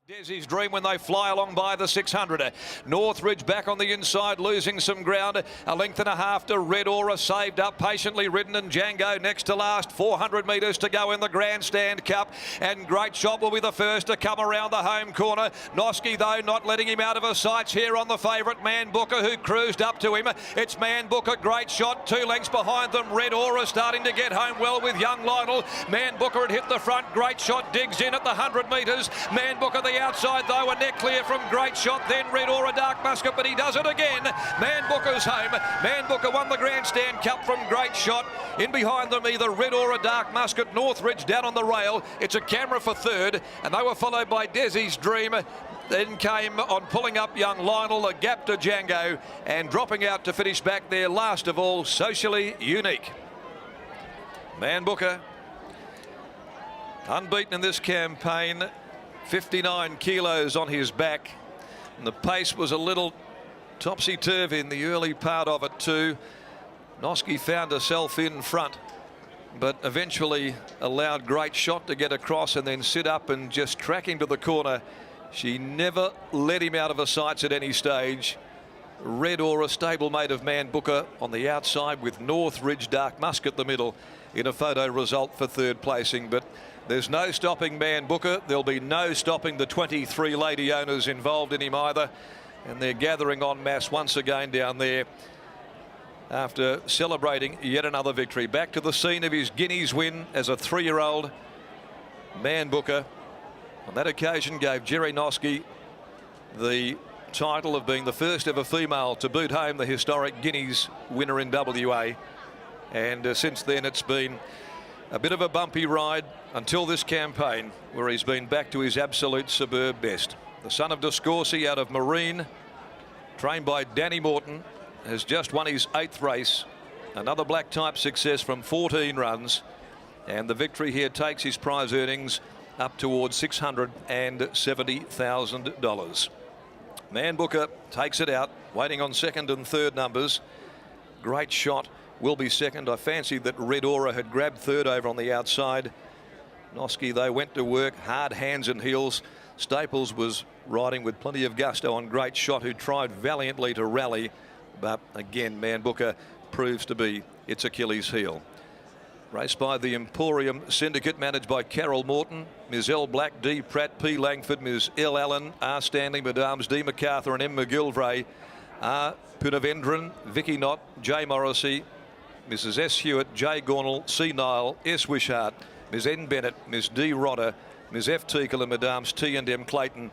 Desi's Dream when they fly along by the 600. Northridge back on the inside, losing some ground. A length and a half to Red Aura, saved up, patiently ridden, and Django next to last. 400 metres to go in the Grandstand Cup, and Great Shot will be the first to come around the home corner. Noski, though, not letting him out of her sights here on the favourite, Man Booker, who cruised up to him. It's Man Booker, Great Shot, 2 lengths behind them. Red Aura starting to get home well with young Lionel. Man Booker had hit the front. Great Shot digs in at the 100 metres. Man Booker the outside, though, a neck clear from Great Shot, then Red Aura Dark Musket, but he does it again. Man Booker's home. Man Booker won the Grandstand Cup from Great Shot. In behind them, either Red Aura Dark Musket, Northridge down on the rail. It's a camera for third, and they were followed by Desi's Dream. Then came on pulling up young Lionel, a gap to Django, and dropping out to finish back there last of all, Socially Unique. Man Booker, unbeaten in this campaign, 59 kilos on his back, and the pace was a little topsy-turvy in the early part of it too. Noski found herself in front, but eventually allowed Great Shot to get across and then sit up and just track him to the corner. She never let him out of her sights at any stage. Red Aura, stablemate of Man Booker, on the outside with Northridge Dark Musket the middle in a photo result for third placing. But there's no stopping Man Booker. There'll be no stopping the 23 lady owners involved in him either. And they're gathering en masse once again down there after celebrating yet another victory. Back to the scene of his Guineas win as a 3-year-old. Man Booker on that occasion gave Jerry Noski the title of being the first ever female to boot home the historic Guineas winner in WA. And since then it's been a bit of a bumpy ride until this campaign, where he's been back to his absolute superb best. The son of Discorsi out of Marine, trained by Danny Morton, has just won his 8th race. Another black type success from 14 runs, and the victory here takes his prize earnings up towards $670,000. Man Booker takes it out, waiting on second and third numbers. Great Shot will be second. I fancied that Red Aura had grabbed third over on the outside. Noski, though, went to work, hard hands and heels. Staples was riding with plenty of gusto on Great Shot, who tried valiantly to rally, but again Man Booker proves to be its Achilles heel. Raced by the Emporium Syndicate, managed by Carol Morton, Ms. L. Black, D. Pratt, P. Langford, Ms. L. Allen, R. Stanley, Madams D. MacArthur and M. McGilvray, R. Punavendran, Vicky Knott, J. Morrissey, Mrs. S. Hewitt, J. Gornell, C. Nile, S. Wishart, Ms. N. Bennett, Ms. D. Rodder, Ms. F. Teakle and Madams T. and M. Clayton.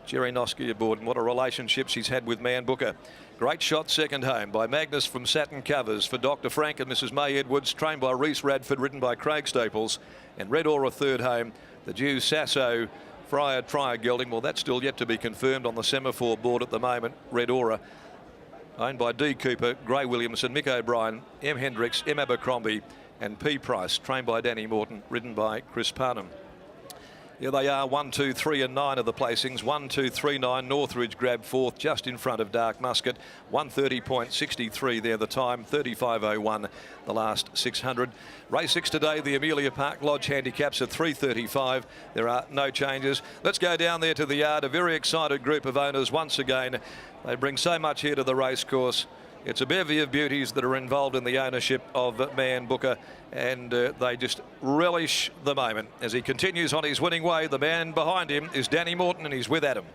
Jerry Noski aboard, and what a relationship she's had with Man Booker. Great Shot second home by Magnus from Satin Covers for Dr. Frank and Mrs. May Edwards, trained by Reese Radford, ridden by Craig Staples. And Red Aura third home, the Jew Sasso Fryer Trier Gelding. Well, that's still yet to be confirmed on the semaphore board at the moment. Red Aura, owned by D. Cooper, Gray Williamson, Mick O'Brien, M. Hendricks, M. Abercrombie and P. Price, trained by Danny Morton, ridden by Chris Parnham. Here they are, 1, 2, 3 and 9 of the placings. 1, 2, 3, 9. Northridge grabbed fourth, just in front of Dark Musket. 1:30.63 there the time. 35.01 the last 600. Race 6 today, the Amelia Park Lodge handicaps at 3:35. There are no changes. Let's go down there to the yard. A very excited group of owners once again. They bring so much here to the racecourse. It's a bevy of beauties that are involved in the ownership of Man Booker, and they just relish the moment as he continues on his winning way. The man behind him is Danny Morton, and he's with Adam.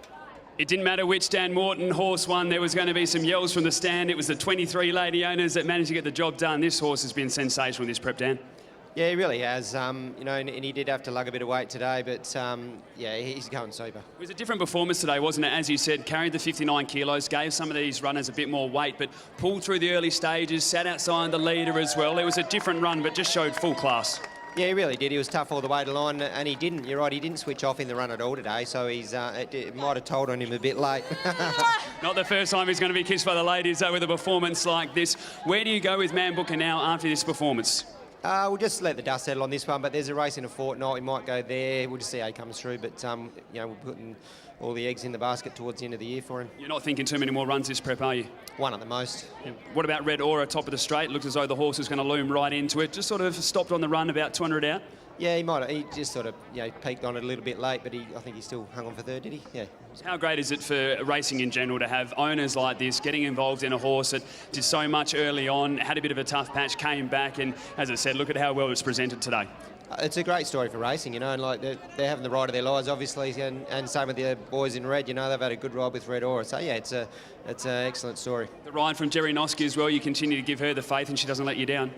It didn't matter which Dan Morton horse won. There was going to be some yells from the stand. It was the 23 lady owners that managed to get the job done. This horse has been sensational in this prep, Dan. Yeah, he really has. You know, and he did have to lug a bit of weight today, but yeah, he's going super. It was a different performance today, wasn't it? As you said, carried the 59 kilos, gave some of these runners a bit more weight, but pulled through the early stages, sat outside the leader as well. It was a different run, but just showed full class. Yeah, he really did. He was tough all the way to line, and he didn't. You're right, he didn't switch off in the run at all today, so he's it might have told on him a bit late. Not the first time he's going to be kissed by the ladies, though, with a performance like this. Where do you go with Man Booker now after this performance? We'll just let the dust settle on this one, but there's a race in a fortnight. We might go there. We'll just see how he comes through, but you know, we're putting all the eggs in the basket towards the end of the year for him. You're not thinking too many more runs this prep, are you? One at the most. Yeah. What about Red Aura, top of the straight? Looks as though the horse is going to loom right into it. Just sort of stopped on the run about 200 out. Yeah, he might. He just sort of, peaked on it a little bit late, but I think he still hung on for third, did he? Yeah. How great is it for racing in general to have owners like this getting involved in a horse that did so much early on, had a bit of a tough patch, came back, and as I said, look at how well it's presented today. It's a great story for racing, and like they're having the ride of their lives, obviously, and same with the boys in red. They've had a good ride with Red Aura. So yeah, it's an excellent story. The ride from Jerry Noski as well. You continue to give her the faith, and she doesn't let you down.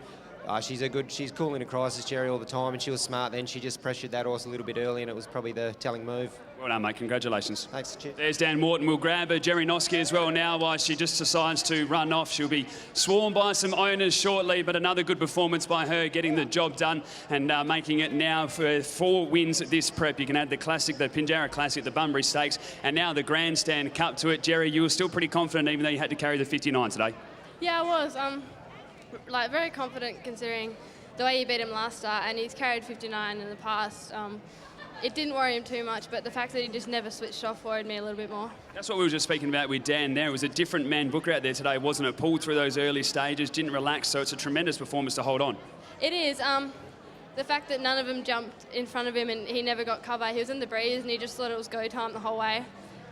She's cool in a crisis, Jerry, all the time, and she was smart then. She just pressured that horse a little bit early, and it was probably the telling move. Well done, mate. Congratulations. Thanks, Chip. There's Dan Morton. We'll grab her, Jerry Noski as well now while she just decides to run off. She'll be swarmed by some owners shortly, but another good performance by her, getting the job done and making it now for 4 wins at this prep. You can add the Classic, the Pinjarra Classic, the Bunbury Stakes, and now the Grandstand Cup to it. Jerry, you were still pretty confident even though you had to carry the 59 today. Yeah, I was. Very confident considering the way he beat him last start, and he's carried 59 in the past. It didn't worry him too much, but the fact that he just never switched off worried me a little bit more. That's what we were just speaking about with Dan there. It was a different man booker out there today, wasn't it? Pulled through those early stages, didn't relax, so it's a tremendous performance to hold on. It is. The fact that none of them jumped in front of him and he never got cover. He was in the breeze and he just thought it was go time the whole way.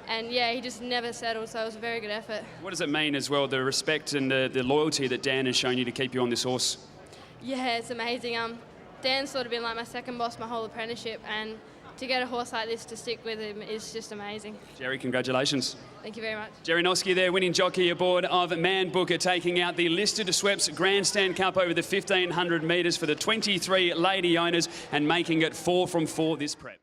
And yeah, he just never settled, so it was a very good effort. What does it mean as well, the respect and the loyalty that Dan has shown you to keep you on this horse? Yeah, it's amazing. Dan's sort of been like my second boss my whole apprenticeship, and to get a horse like this to stick with him is just amazing. Jerry, congratulations. Thank you very much. Jerry Noski there, winning jockey aboard of Man Booker, taking out the Listed Sweps Grandstand Cup over the 1,500 metres for the 23 lady owners and making it 4 from 4 this prep.